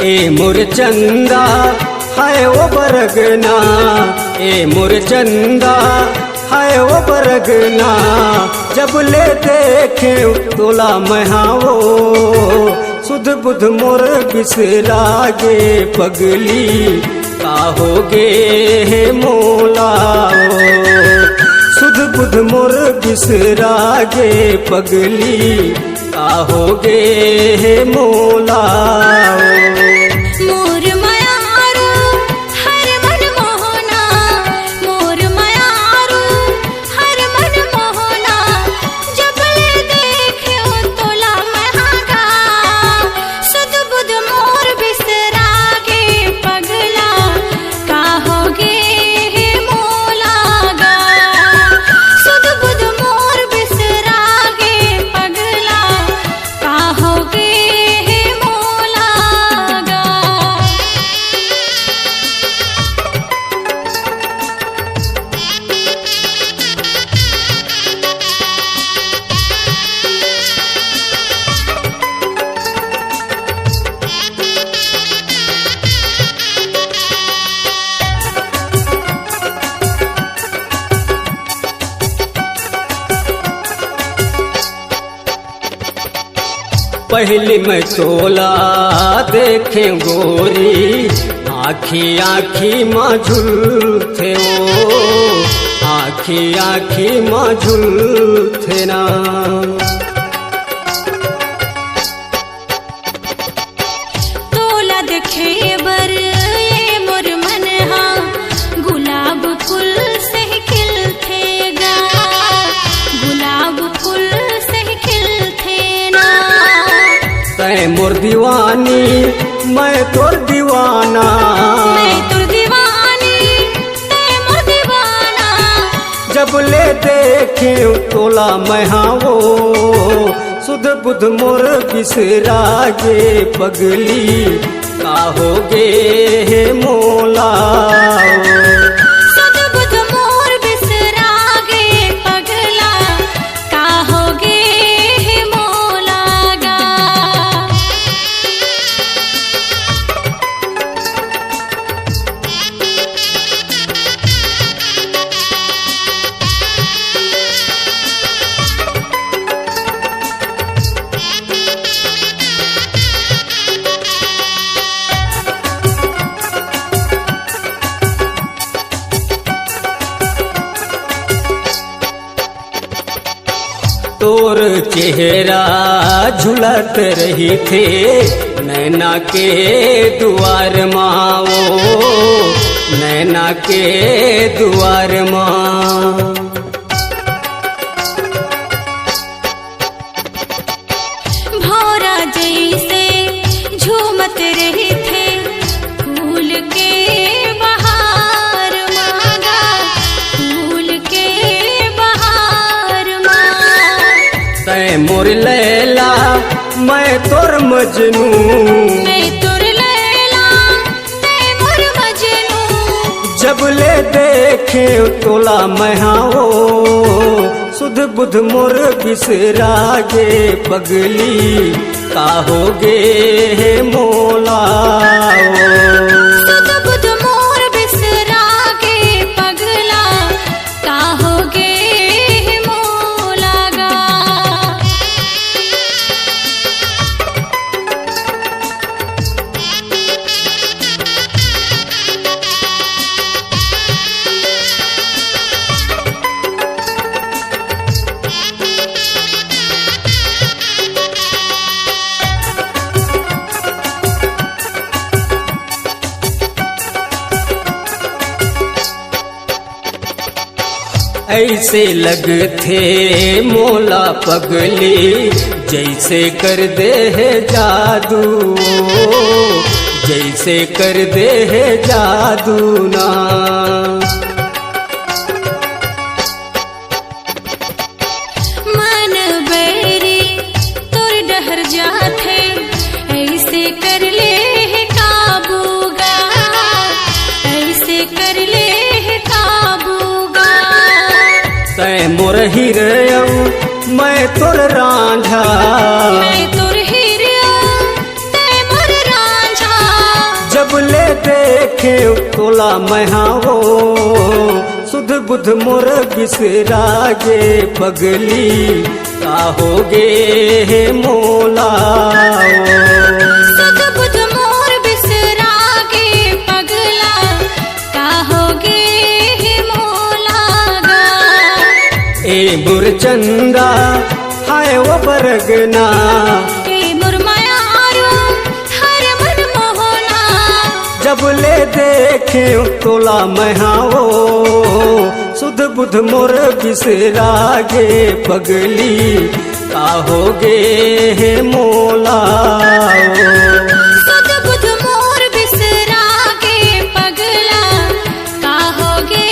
ए मुरचंदा हाय वो बरगना, ए मुरचंदा हाय वो बरगना, जब ले देखे तोला महावो, सुध बुध मोर बिसरागे पगली, काहोगे हे मोलाओ, सुध बुध मोर बिसरागे पगली, काहोगे हे मोलाओ। मोर मयारू हर मन मोहना, मोर मयारू हर मन मोहना, जब ले देखो तोला महागा, सुध बुध मोर बिसरागे पगला, काहोगे हे मोलागा, सुध बुध मोर बिसरागे पगला, काहोगे हे मोलागा। पहली मैं तोला देखे गोरी, आखी आखी माँ थे वो, आखी आखी माँ थे ना। तोला देखे बर ये मोर मन हा, गुलाब फूल से खिलथे गा, गुलाब फूल से खिलथे ना। तै मोर दीवानी मैं तोर दीवाना, मैं तुर दीवानी तै मोर दीवाना, जब ले देखे तोला महावो, सुध बुध मोर बिसरागे पगली, काहोगे हे मोलाओ। सुध बुध मोर बिसरागे पगला, काहोगे हे मोलागा। तोर चेहरा झुलत रही थे नैना के द्वार माओ, नैना के द्वार माँ। भौरा जैसे झूमत रहे थे फूल के बहार मांगा, फूल के बहार माँ। तै मोर लैला मैं तोर मजनू, मैं तुर लैला तै मोर मजनू, जब ले देखे तोला महावो, सुध बुध मोर बिसरागे पगली, काहोगे हे मोलाओ। सुध बुध मोर बिसरागे पगला, काहोगे हे मोलागा। ऐसे लगथे मोला पगली, जैसे कर दे है जादू, जैसे कर दे है जादू ना। मन बैरी तुर डहर जाथे, ऐसे कर ले है काबूगा, ऐसे कर ले है काबूगा। तै मोर हिरयऊ मैं तोर रांझा, मैं तुर हिरयऊ तै मोर रांझा, जब ले देखे तोला महावो सुध बुध मोर बिसरागे पगली का होगे हे मोला सुध बुध मोर बिसरागे पगला का होगे हे मोला गा ए मुरचंदा हाय वो बरगना ए मुरमायारो हर मन मोहना जब ले देखे तोला महावो सुध बुध मोर बिसरागे पगली का होगे हे मोला सुध बुध मोर बिसरागे पगला का होगे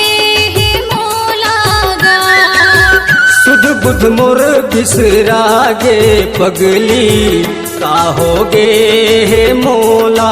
हे मोला गा सुध बुध मोर बिसरागे पगली का होगे हे मोला